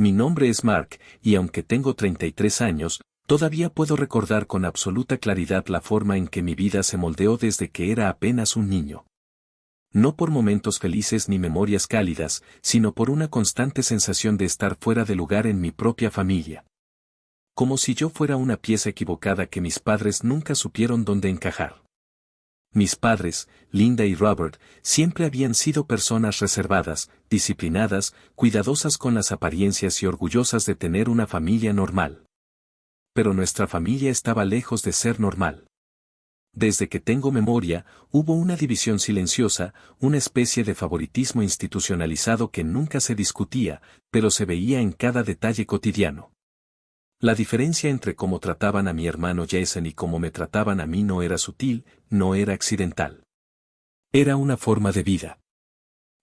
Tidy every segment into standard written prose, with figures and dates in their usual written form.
Mi nombre es Mark, y aunque tengo 33 años, todavía puedo recordar con absoluta claridad la forma en que mi vida se moldeó desde que era apenas un niño. No por momentos felices ni memorias cálidas, sino por una constante sensación de estar fuera de lugar en mi propia familia. Como si yo fuera una pieza equivocada que mis padres nunca supieron dónde encajar. Mis padres, Linda y Robert, siempre habían sido personas reservadas, disciplinadas, cuidadosas con las apariencias y orgullosas de tener una familia normal. Pero nuestra familia estaba lejos de ser normal. Desde que tengo memoria, hubo una división silenciosa, una especie de favoritismo institucionalizado que nunca se discutía, pero se veía en cada detalle cotidiano. La diferencia entre cómo trataban a mi hermano Jason y cómo me trataban a mí no era sutil, no era accidental. Era una forma de vida.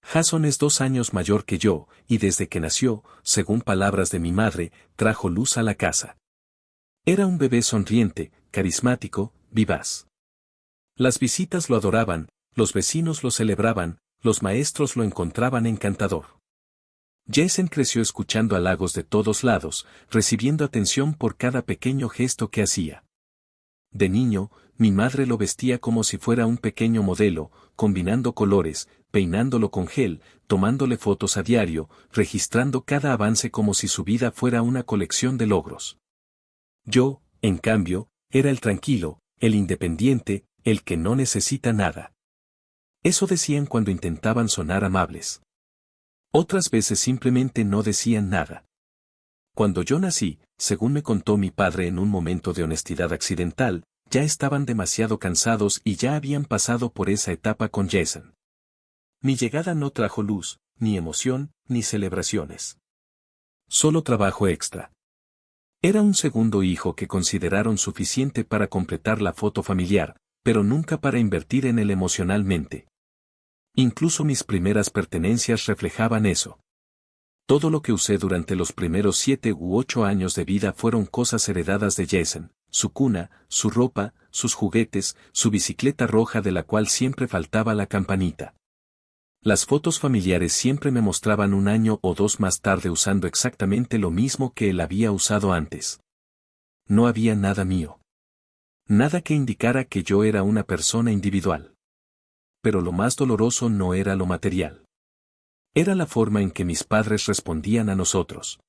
Jason es 2 años mayor que yo, y desde que nació, según palabras de mi madre, trajo luz a la casa. Era un bebé sonriente, carismático, vivaz. Las visitas lo adoraban, los vecinos lo celebraban, los maestros lo encontraban encantador. Jason creció escuchando halagos de todos lados, recibiendo atención por cada pequeño gesto que hacía. De niño, mi madre lo vestía como si fuera un pequeño modelo, combinando colores, peinándolo con gel, tomándole fotos a diario, registrando cada avance como si su vida fuera una colección de logros. Yo, en cambio, era el tranquilo, el independiente, el que no necesita nada. Eso decían cuando intentaban sonar amables. Otras veces simplemente no decían nada. Cuando yo nací, según me contó mi padre en un momento de honestidad accidental, ya estaban demasiado cansados y ya habían pasado por esa etapa con Jason. Mi llegada no trajo luz, ni emoción, ni celebraciones. Solo trabajo extra. Era un segundo hijo que consideraron suficiente para completar la foto familiar, pero nunca para invertir en él emocionalmente. Incluso mis primeras pertenencias reflejaban eso. Todo lo que usé durante los primeros 7 u 8 años de vida fueron cosas heredadas de Jason, su cuna, su ropa, sus juguetes, su bicicleta roja de la cual siempre faltaba la campanita. Las fotos familiares siempre me mostraban 1 año o 2 más tarde usando exactamente lo mismo que él había usado antes. No había nada mío. Nada que indicara que yo era una persona individual. Pero lo más doloroso no era lo material. Era la forma en que mis padres respondían a nosotros.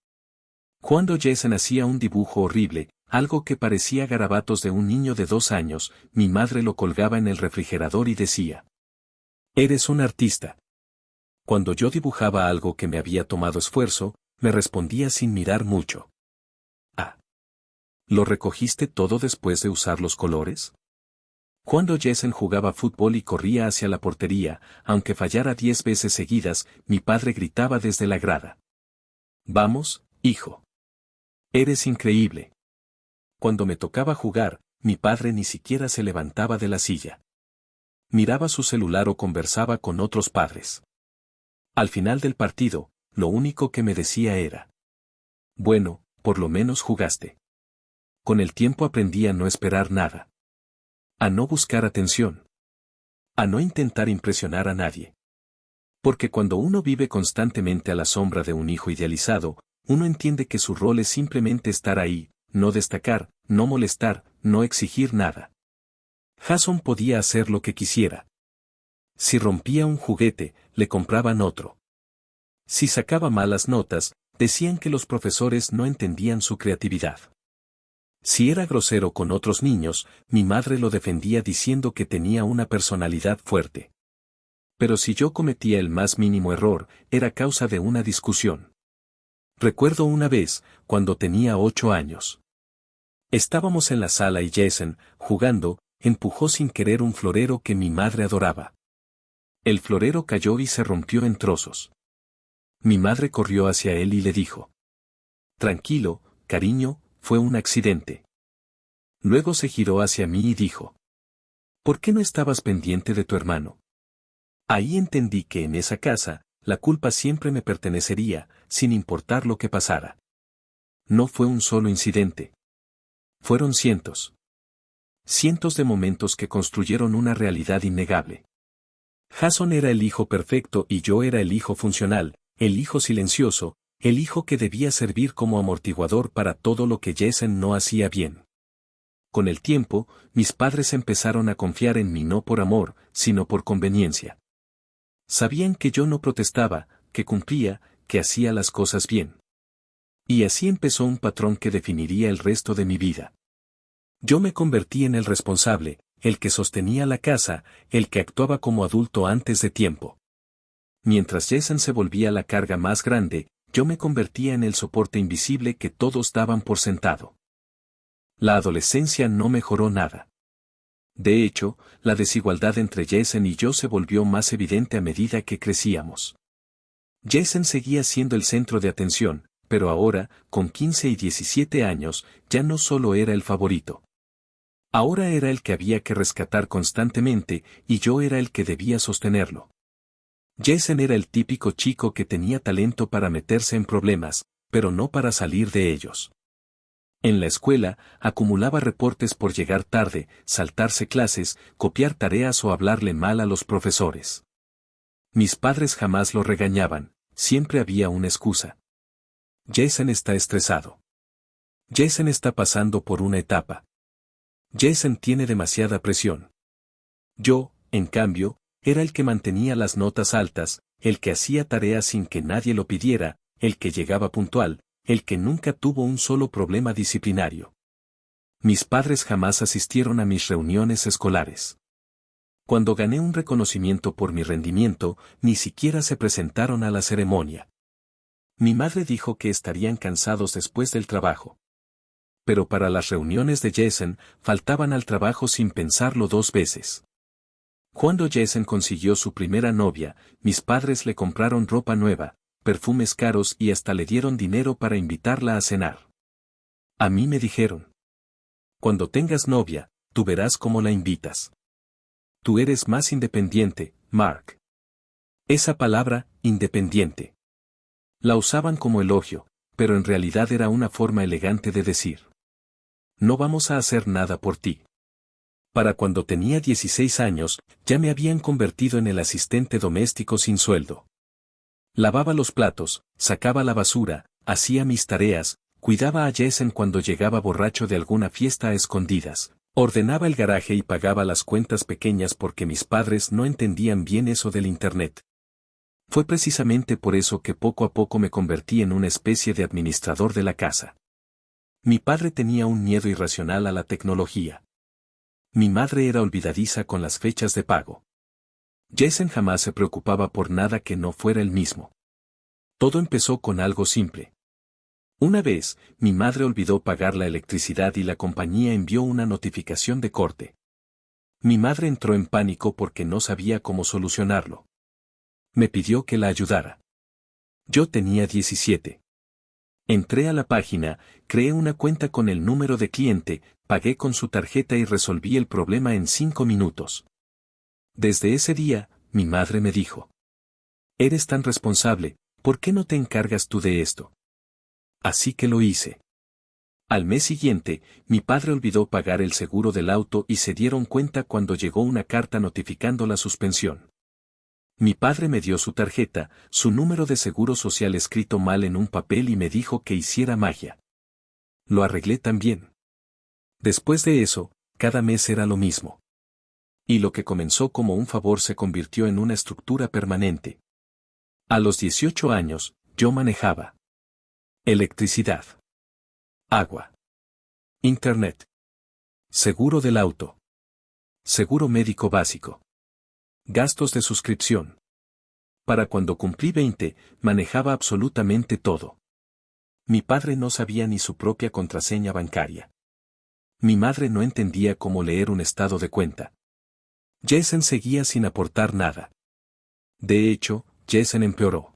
Cuando Jason hacía un dibujo horrible, algo que parecía garabatos de un niño de 2 años, mi madre lo colgaba en el refrigerador y decía: «Eres un artista». Cuando yo dibujaba algo que me había tomado esfuerzo, me respondía sin mirar mucho: «Ah. ¿Lo recogiste todo después de usar los colores?». Cuando Jason jugaba fútbol y corría hacia la portería, aunque fallara 10 veces seguidas, mi padre gritaba desde la grada: «Vamos, hijo. Eres increíble». Cuando me tocaba jugar, mi padre ni siquiera se levantaba de la silla. Miraba su celular o conversaba con otros padres. Al final del partido, lo único que me decía era: «Bueno, por lo menos jugaste». Con el tiempo aprendí a no esperar nada. A no buscar atención. A no intentar impresionar a nadie. Porque cuando uno vive constantemente a la sombra de un hijo idealizado, uno entiende que su rol es simplemente estar ahí, no destacar, no molestar, no exigir nada. Jason podía hacer lo que quisiera. Si rompía un juguete, le compraban otro. Si sacaba malas notas, decían que los profesores no entendían su creatividad. Si era grosero con otros niños, mi madre lo defendía diciendo que tenía una personalidad fuerte. Pero si yo cometía el más mínimo error, era causa de una discusión. Recuerdo una vez, cuando tenía 8 años. Estábamos en la sala y Jason, jugando, empujó sin querer un florero que mi madre adoraba. El florero cayó y se rompió en trozos. Mi madre corrió hacia él y le dijo: «Tranquilo, cariño, fue un accidente». Luego se giró hacia mí y dijo: «¿Por qué no estabas pendiente de tu hermano?». Ahí entendí que en esa casa, la culpa siempre me pertenecería, sin importar lo que pasara. No fue un solo incidente. Fueron cientos. Cientos de momentos que construyeron una realidad innegable. Jason era el hijo perfecto y yo era el hijo funcional, el hijo silencioso, el hijo que debía servir como amortiguador para todo lo que Jason no hacía bien. Con el tiempo, mis padres empezaron a confiar en mí no por amor, sino por conveniencia. Sabían que yo no protestaba, que cumplía, que hacía las cosas bien. Y así empezó un patrón que definiría el resto de mi vida. Yo me convertí en el responsable, el que sostenía la casa, el que actuaba como adulto antes de tiempo. Mientras Jason se volvía la carga más grande, yo me convertía en el soporte invisible que todos daban por sentado. La adolescencia no mejoró nada. De hecho, la desigualdad entre Jason y yo se volvió más evidente a medida que crecíamos. Jason seguía siendo el centro de atención, pero ahora, con 15 y 17 años, ya no solo era el favorito. Ahora era el que había que rescatar constantemente, y yo era el que debía sostenerlo. Jason era el típico chico que tenía talento para meterse en problemas, pero no para salir de ellos. En la escuela, acumulaba reportes por llegar tarde, saltarse clases, copiar tareas o hablarle mal a los profesores. Mis padres jamás lo regañaban, siempre había una excusa. Jason está estresado. Jason está pasando por una etapa. Jason tiene demasiada presión. Yo, en cambio, era el que mantenía las notas altas, el que hacía tareas sin que nadie lo pidiera, el que llegaba puntual, el que nunca tuvo un solo problema disciplinario. Mis padres jamás asistieron a mis reuniones escolares. Cuando gané un reconocimiento por mi rendimiento, ni siquiera se presentaron a la ceremonia. Mi madre dijo que estarían cansados después del trabajo. Pero para las reuniones de Jason, faltaban al trabajo sin pensarlo dos veces. Cuando Jason consiguió su primera novia, mis padres le compraron ropa nueva, perfumes caros y hasta le dieron dinero para invitarla a cenar. A mí me dijeron: cuando tengas novia, tú verás cómo la invitas. Tú eres más independiente, Mark. Esa palabra, independiente, la usaban como elogio, pero en realidad era una forma elegante de decir: no vamos a hacer nada por ti. Para cuando tenía 16 años, ya me habían convertido en el asistente doméstico sin sueldo. Lavaba los platos, sacaba la basura, hacía mis tareas, cuidaba a Jason cuando llegaba borracho de alguna fiesta a escondidas, ordenaba el garaje y pagaba las cuentas pequeñas porque mis padres no entendían bien eso del Internet. Fue precisamente por eso que poco a poco me convertí en una especie de administrador de la casa. Mi padre tenía un miedo irracional a la tecnología. Mi madre era olvidadiza con las fechas de pago. Jason jamás se preocupaba por nada que no fuera él mismo. Todo empezó con algo simple. Una vez, mi madre olvidó pagar la electricidad y la compañía envió una notificación de corte. Mi madre entró en pánico porque no sabía cómo solucionarlo. Me pidió que la ayudara. Yo tenía 17. Entré a la página, creé una cuenta con el número de cliente, pagué con su tarjeta y resolví el problema en 5 minutos. Desde ese día, mi madre me dijo: eres tan responsable, ¿por qué no te encargas tú de esto? Así que lo hice. Al mes siguiente, mi padre olvidó pagar el seguro del auto y se dieron cuenta cuando llegó una carta notificando la suspensión. Mi padre me dio su tarjeta, su número de seguro social escrito mal en un papel y me dijo que hiciera magia. Lo arreglé también. Después de eso, cada mes era lo mismo. Y lo que comenzó como un favor se convirtió en una estructura permanente. A los 18 años, yo manejaba electricidad, agua, internet, seguro del auto, seguro médico básico, gastos de suscripción. Para cuando cumplí 20, manejaba absolutamente todo. Mi padre no sabía ni su propia contraseña bancaria. Mi madre no entendía cómo leer un estado de cuenta. Jason seguía sin aportar nada. De hecho, Jason empeoró.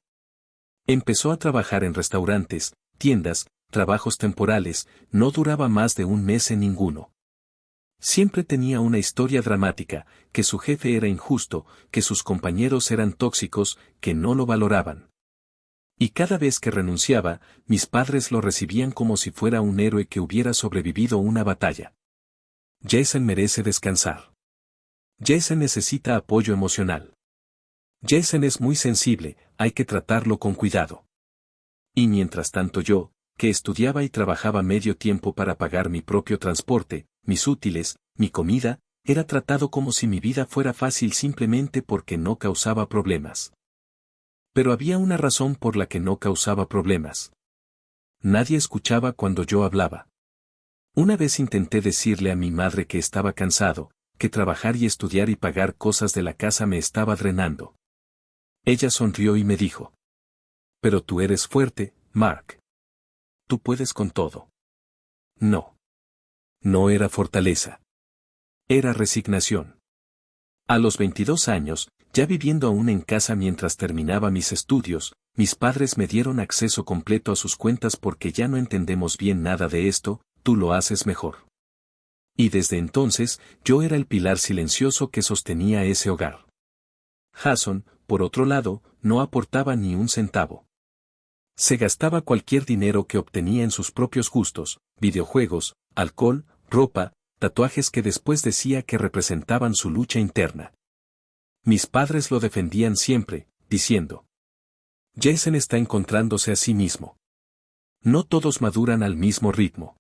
Empezó a trabajar en restaurantes, tiendas, trabajos temporales, no duraba más de un mes en ninguno. Siempre tenía una historia dramática, que su jefe era injusto, que sus compañeros eran tóxicos, que no lo valoraban. Y cada vez que renunciaba, mis padres lo recibían como si fuera un héroe que hubiera sobrevivido una batalla. Jason merece descansar. Jason necesita apoyo emocional. Jason es muy sensible, hay que tratarlo con cuidado. Y mientras tanto yo, que estudiaba y trabajaba medio tiempo para pagar mi propio transporte, mis útiles, mi comida, era tratado como si mi vida fuera fácil simplemente porque no causaba problemas. Pero había una razón por la que no causaba problemas. Nadie escuchaba cuando yo hablaba. Una vez intenté decirle a mi madre que estaba cansado, que trabajar y estudiar y pagar cosas de la casa me estaba drenando. Ella sonrió y me dijo: «Pero tú eres fuerte, Mark. Tú puedes con todo». No. No era fortaleza. Era resignación. A los 22 años, ya viviendo aún en casa mientras terminaba mis estudios, mis padres me dieron acceso completo a sus cuentas porque ya no entendemos bien nada de esto, tú lo haces mejor. Y desde entonces, yo era el pilar silencioso que sostenía ese hogar. Jason, por otro lado, no aportaba ni un centavo. Se gastaba cualquier dinero que obtenía en sus propios gustos, videojuegos, alcohol, ropa, tatuajes que después decía que representaban su lucha interna. Mis padres lo defendían siempre, diciendo: «Jason está encontrándose a sí mismo. No todos maduran al mismo ritmo.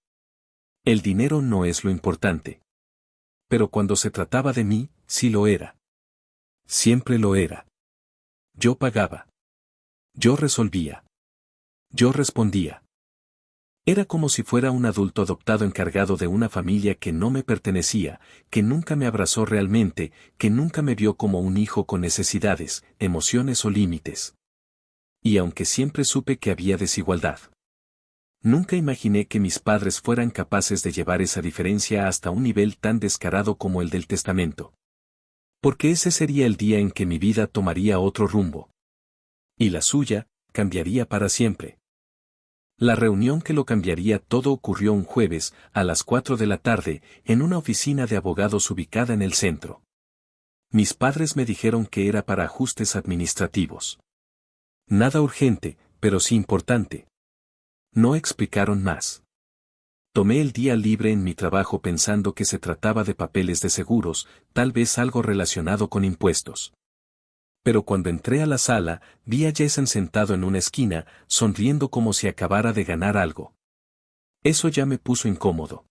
El dinero no es lo importante». Pero cuando se trataba de mí, sí lo era. Siempre lo era. Yo pagaba. Yo resolvía. Yo respondía. Era como si fuera un adulto adoptado encargado de una familia que no me pertenecía, que nunca me abrazó realmente, que nunca me vio como un hijo con necesidades, emociones o límites. Y aunque siempre supe que había desigualdad, nunca imaginé que mis padres fueran capaces de llevar esa diferencia hasta un nivel tan descarado como el del testamento. Porque ese sería el día en que mi vida tomaría otro rumbo. Y la suya, cambiaría para siempre. La reunión que lo cambiaría todo ocurrió un jueves, a las 4 de la tarde, en una oficina de abogados ubicada en el centro. Mis padres me dijeron que era para ajustes administrativos. Nada urgente, pero sí importante. No explicaron más. Tomé el día libre en mi trabajo pensando que se trataba de papeles de seguros, tal vez algo relacionado con impuestos. Pero cuando entré a la sala, vi a Jason sentado en una esquina, sonriendo como si acabara de ganar algo. Eso ya me puso incómodo.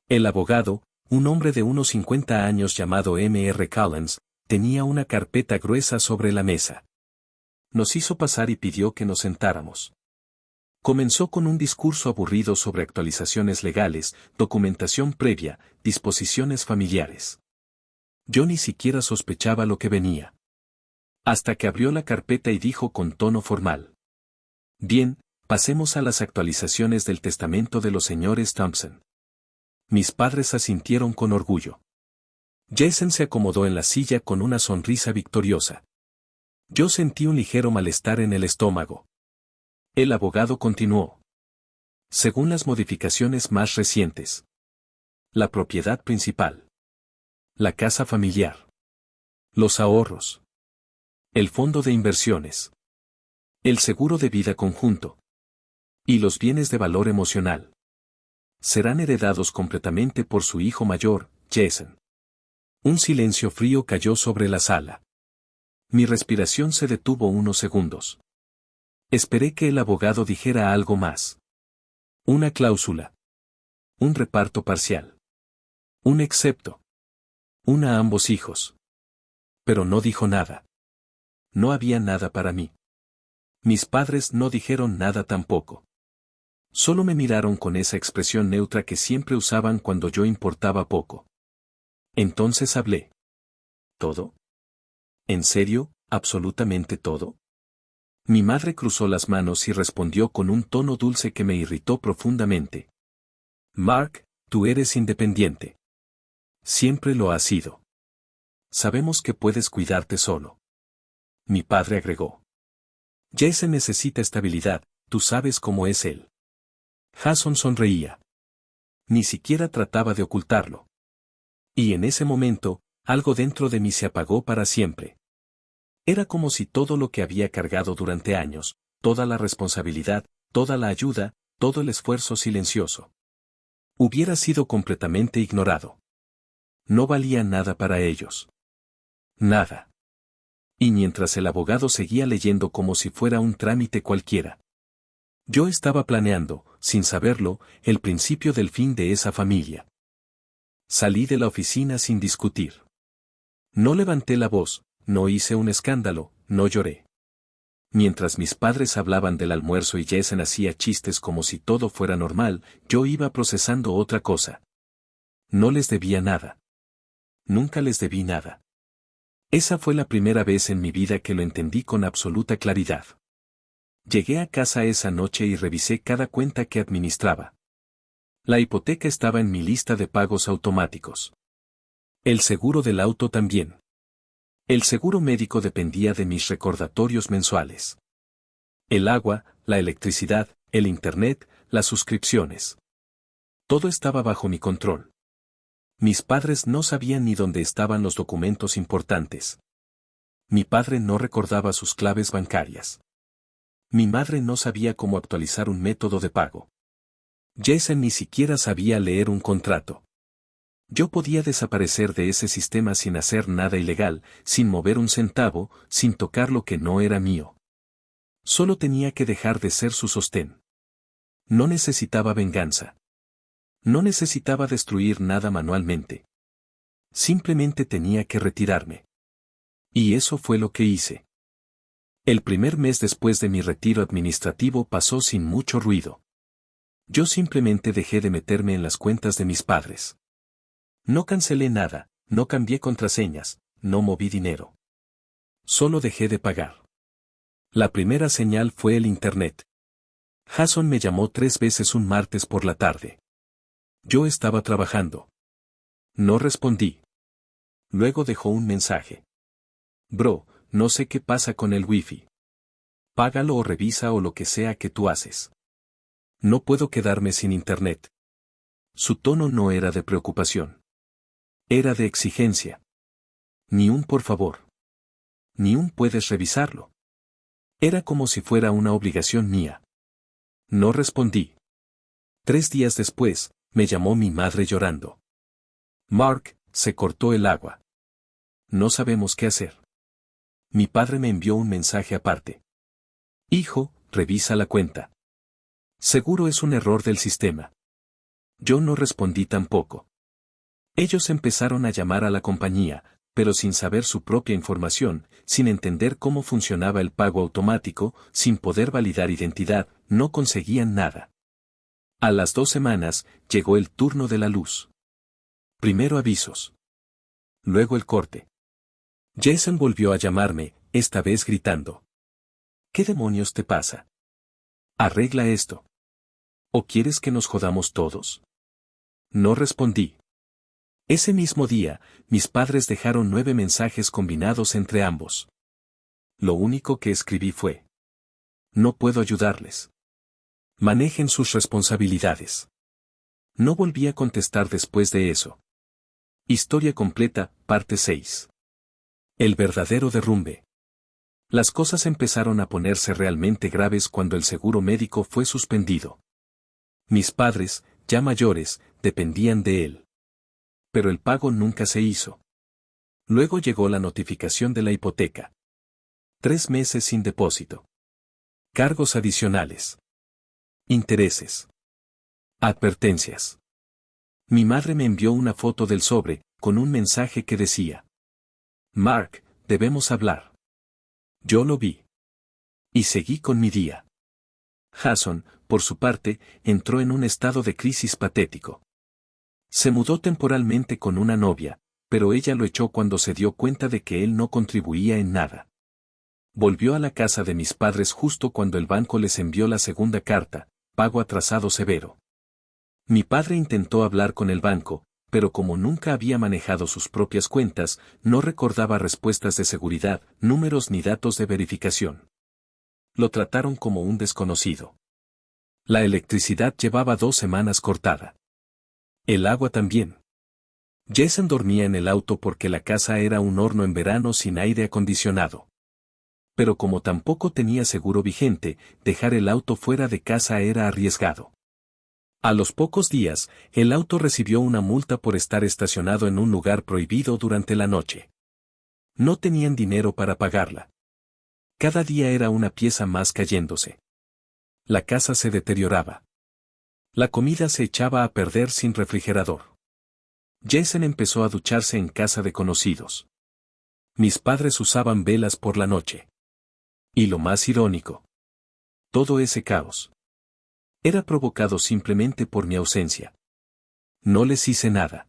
El abogado, un hombre de unos 50 años llamado M.R. Collins, tenía una carpeta gruesa sobre la mesa. Nos hizo pasar y pidió que nos sentáramos. Comenzó con un discurso aburrido sobre actualizaciones legales, documentación previa, disposiciones familiares. Yo ni siquiera sospechaba lo que venía. Hasta que abrió la carpeta y dijo con tono formal: «Bien, pasemos a las actualizaciones del testamento de los señores Thompson». Mis padres asintieron con orgullo. Jason se acomodó en la silla con una sonrisa victoriosa. Yo sentí un ligero malestar en el estómago. El abogado continuó. Según las modificaciones más recientes. La propiedad principal. La casa familiar. Los ahorros. El fondo de inversiones. El seguro de vida conjunto. Y los bienes de valor emocional. Serán heredados completamente por su hijo mayor, Jason. Un silencio frío cayó sobre la sala. Mi respiración se detuvo unos segundos. Esperé que el abogado dijera algo más. Una cláusula. Un reparto parcial. Un excepto. Una a ambos hijos. Pero no dijo nada. No había nada para mí. Mis padres no dijeron nada tampoco. Solo me miraron con esa expresión neutra que siempre usaban cuando yo importaba poco. Entonces hablé. ¿Todo? ¿En serio, absolutamente todo? Mi madre cruzó las manos y respondió con un tono dulce que me irritó profundamente. Mark, tú eres independiente. Siempre lo has sido. Sabemos que puedes cuidarte solo. Mi padre agregó. Jason necesita estabilidad, tú sabes cómo es él. Jason sonreía. Ni siquiera trataba de ocultarlo. Y en ese momento, algo dentro de mí se apagó para siempre. Era como si todo lo que había cargado durante años, toda la responsabilidad, toda la ayuda, todo el esfuerzo silencioso, hubiera sido completamente ignorado. No valía nada para ellos. Nada. Y mientras el abogado seguía leyendo como si fuera un trámite cualquiera. Yo estaba planeando, sin saberlo, el principio del fin de esa familia. Salí de la oficina sin discutir. No levanté la voz, no hice un escándalo, no lloré. Mientras mis padres hablaban del almuerzo y Jason hacía chistes como si todo fuera normal, yo iba procesando otra cosa. No les debía nada. Nunca les debí nada. Esa fue la primera vez en mi vida que lo entendí con absoluta claridad. Llegué a casa esa noche y revisé cada cuenta que administraba. La hipoteca estaba en mi lista de pagos automáticos. El seguro del auto también. El seguro médico dependía de mis recordatorios mensuales. El agua, la electricidad, el internet, las suscripciones. Todo estaba bajo mi control. Mis padres no sabían ni dónde estaban los documentos importantes. Mi padre no recordaba sus claves bancarias. Mi madre no sabía cómo actualizar un método de pago. Jason ni siquiera sabía leer un contrato. Yo podía desaparecer de ese sistema sin hacer nada ilegal, sin mover un centavo, sin tocar lo que no era mío. Solo tenía que dejar de ser su sostén. No necesitaba venganza. No necesitaba destruir nada manualmente. Simplemente tenía que retirarme. Y eso fue lo que hice. El primer mes después de mi retiro administrativo pasó sin mucho ruido. Yo simplemente dejé de meterme en las cuentas de mis padres. No cancelé nada, no cambié contraseñas, no moví dinero. Solo dejé de pagar. La primera señal fue el internet. Jason me llamó 3 veces un martes por la tarde. Yo estaba trabajando. No respondí. Luego dejó un mensaje. Bro, no sé qué pasa con el wifi. Págalo o revisa o lo que sea que tú haces. No puedo quedarme sin internet. Su tono no era de preocupación. Era de exigencia. Ni un por favor. Ni un puedes revisarlo. Era como si fuera una obligación mía. No respondí. 3 días después, me llamó mi madre llorando. Mark, se cortó el agua. No sabemos qué hacer. Mi padre me envió un mensaje aparte. Hijo, revisa la cuenta. Seguro es un error del sistema. Yo no respondí tampoco. Ellos empezaron a llamar a la compañía, pero sin saber su propia información, sin entender cómo funcionaba el pago automático, sin poder validar identidad, no conseguían nada. A las 2 semanas, llegó el turno de la luz. Primero avisos. Luego el corte. Jason volvió a llamarme, esta vez gritando. ¿Qué demonios te pasa? Arregla esto. ¿O quieres que nos jodamos todos? No respondí. Ese mismo día, mis padres dejaron 9 mensajes combinados entre ambos. Lo único que escribí fue: no puedo ayudarles. Manejen sus responsabilidades. No volví a contestar después de eso. Historia completa, parte 6. El verdadero derrumbe. Las cosas empezaron a ponerse realmente graves cuando el seguro médico fue suspendido. Mis padres, ya mayores, dependían de él. Pero el pago nunca se hizo. Luego llegó la notificación de la hipoteca. 3 meses sin depósito. Cargos adicionales. Intereses. Advertencias. Mi madre me envió una foto del sobre, con un mensaje que decía: Mark, debemos hablar. Yo lo vi. Y seguí con mi día. Jason, por su parte, entró en un estado de crisis patético. Se mudó temporalmente con una novia, pero ella lo echó cuando se dio cuenta de que él no contribuía en nada. Volvió a la casa de mis padres justo cuando el banco les envió la segunda carta, pago atrasado severo. Mi padre intentó hablar con el banco, pero como nunca había manejado sus propias cuentas, no recordaba respuestas de seguridad, números ni datos de verificación. Lo trataron como un desconocido. La electricidad llevaba 2 semanas cortada. El agua también. Jason dormía en el auto porque la casa era un horno en verano sin aire acondicionado. Pero como tampoco tenía seguro vigente, dejar el auto fuera de casa era arriesgado. A los pocos días, el auto recibió una multa por estar estacionado en un lugar prohibido durante la noche. No tenían dinero para pagarla. Cada día era una pieza más cayéndose. La casa se deterioraba. La comida se echaba a perder sin refrigerador. Jason empezó a ducharse en casa de conocidos. Mis padres usaban velas por la noche. Y lo más irónico. Todo ese caos era provocado simplemente por mi ausencia. No les hice nada.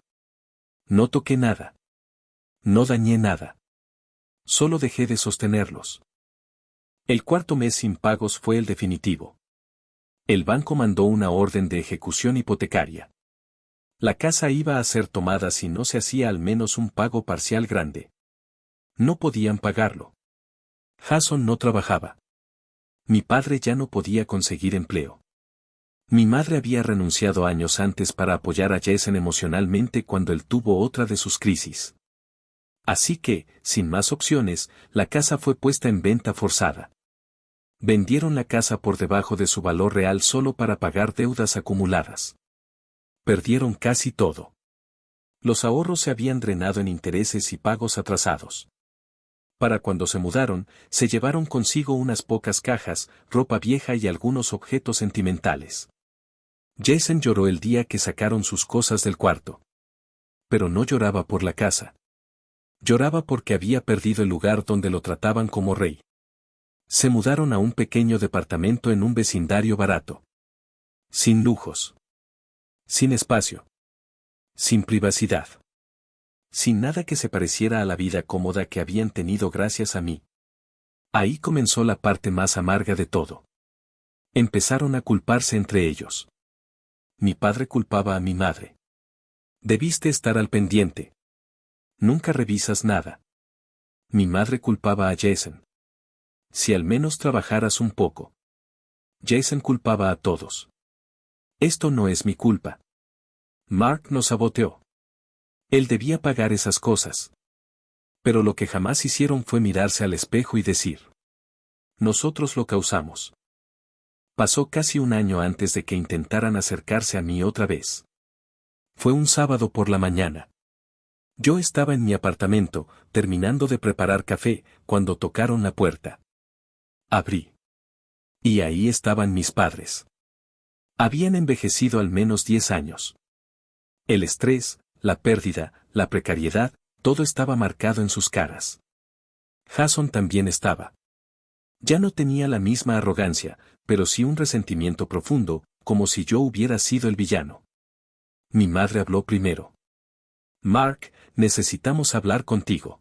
No toqué nada. No dañé nada. Solo dejé de sostenerlos. El cuarto mes sin pagos fue el definitivo. El banco mandó una orden de ejecución hipotecaria. La casa iba a ser tomada si no se hacía al menos un pago parcial grande. No podían pagarlo. Jason no trabajaba. Mi padre ya no podía conseguir empleo. Mi madre había renunciado años antes para apoyar a Jason emocionalmente cuando él tuvo otra de sus crisis. Así que, sin más opciones, la casa fue puesta en venta forzada. Vendieron la casa por debajo de su valor real solo para pagar deudas acumuladas. Perdieron casi todo. Los ahorros se habían drenado en intereses y pagos atrasados. Para cuando se mudaron, se llevaron consigo unas pocas cajas, ropa vieja y algunos objetos sentimentales. Jason lloró el día que sacaron sus cosas del cuarto. Pero no lloraba por la casa. Lloraba porque había perdido el lugar donde lo trataban como rey. Se mudaron a un pequeño departamento en un vecindario barato. Sin lujos. Sin espacio. Sin privacidad. Sin nada que se pareciera a la vida cómoda que habían tenido gracias a mí. Ahí comenzó la parte más amarga de todo. Empezaron a culparse entre ellos. Mi padre culpaba a mi madre. Debiste estar al pendiente. Nunca revisas nada. Mi madre culpaba a Jason. Si al menos trabajaras un poco. Jason culpaba a todos. Esto no es mi culpa. Mark nos saboteó. Él debía pagar esas cosas. Pero lo que jamás hicieron fue mirarse al espejo y decir: nosotros lo causamos. Pasó casi un año antes de que intentaran acercarse a mí otra vez. Fue un sábado por la mañana. Yo estaba en mi apartamento, terminando de preparar café, cuando tocaron la puerta. Abrí. Y ahí estaban mis padres. Habían envejecido al menos 10 años. El estrés, la pérdida, la precariedad, todo estaba marcado en sus caras. Jason también estaba. Ya no tenía la misma arrogancia, pero sí un resentimiento profundo, como si yo hubiera sido el villano. Mi madre habló primero. Mark, necesitamos hablar contigo.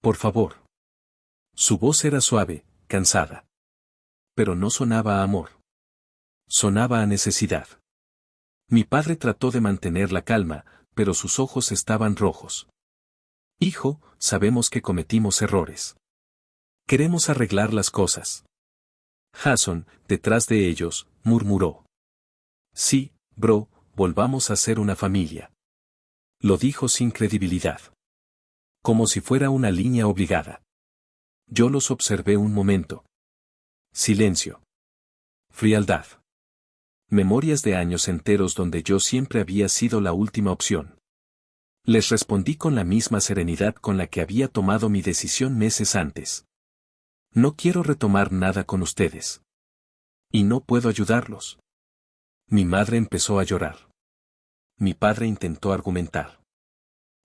Por favor. Su voz era suave, cansada. Pero no sonaba a amor. Sonaba a necesidad. Mi padre trató de mantener la calma, pero sus ojos estaban rojos. Hijo, sabemos que cometimos errores. Queremos arreglar las cosas. Jason, detrás de ellos, murmuró. Sí, bro, volvamos a ser una familia. Lo dijo sin credibilidad. Como si fuera una línea obligada. Yo los observé un momento. Silencio. Frialdad. Memorias de años enteros donde yo siempre había sido la última opción. Les respondí con la misma serenidad con la que había tomado mi decisión meses antes. No quiero retomar nada con ustedes. Y no puedo ayudarlos. Mi madre empezó a llorar. Mi padre intentó argumentar.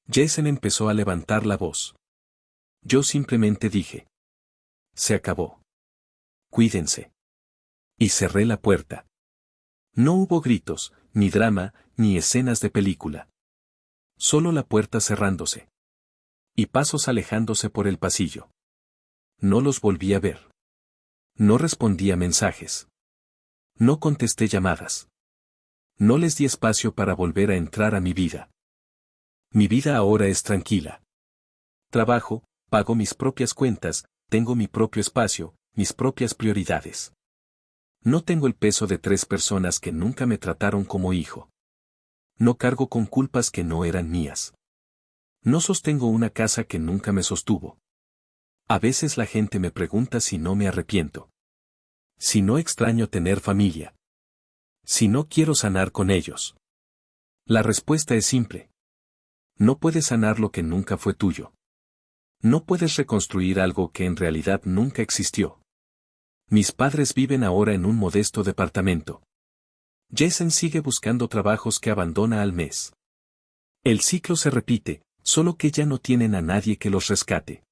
Jason empezó a levantar la voz. Yo simplemente dije: se acabó. Cuídense. Y cerré la puerta. No hubo gritos, ni drama, ni escenas de película. Solo la puerta cerrándose. Y pasos alejándose por el pasillo. No los volví a ver. No respondí a mensajes. No contesté llamadas. No les di espacio para volver a entrar a mi vida. Mi vida ahora es tranquila. Trabajo, pago mis propias cuentas, tengo mi propio espacio, mis propias prioridades. No tengo el peso de 3 personas que nunca me trataron como hijo. No cargo con culpas que no eran mías. No sostengo una casa que nunca me sostuvo. A veces la gente me pregunta si no me arrepiento. Si no extraño tener familia. Si no quiero sanar con ellos. La respuesta es simple. No puedes sanar lo que nunca fue tuyo. No puedes reconstruir algo que en realidad nunca existió. Mis padres viven ahora en un modesto departamento. Jason sigue buscando trabajos que abandona al mes. El ciclo se repite, solo que ya no tienen a nadie que los rescate.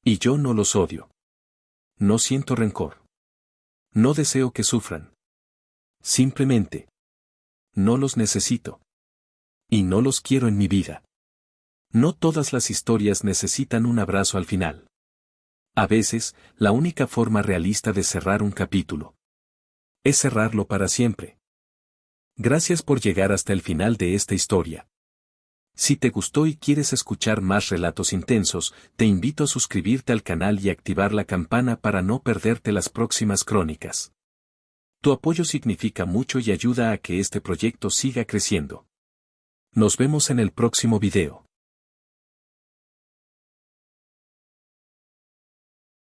Y yo no los odio. No siento rencor. No deseo que sufran. Simplemente. No los necesito. Y no los quiero en mi vida. No todas las historias necesitan un abrazo al final. A veces, la única forma realista de cerrar un capítulo es cerrarlo para siempre. Gracias por llegar hasta el final de esta historia. Si te gustó y quieres escuchar más relatos intensos, te invito a suscribirte al canal y activar la campana para no perderte las próximas crónicas. Tu apoyo significa mucho y ayuda a que este proyecto siga creciendo. Nos vemos en el próximo video.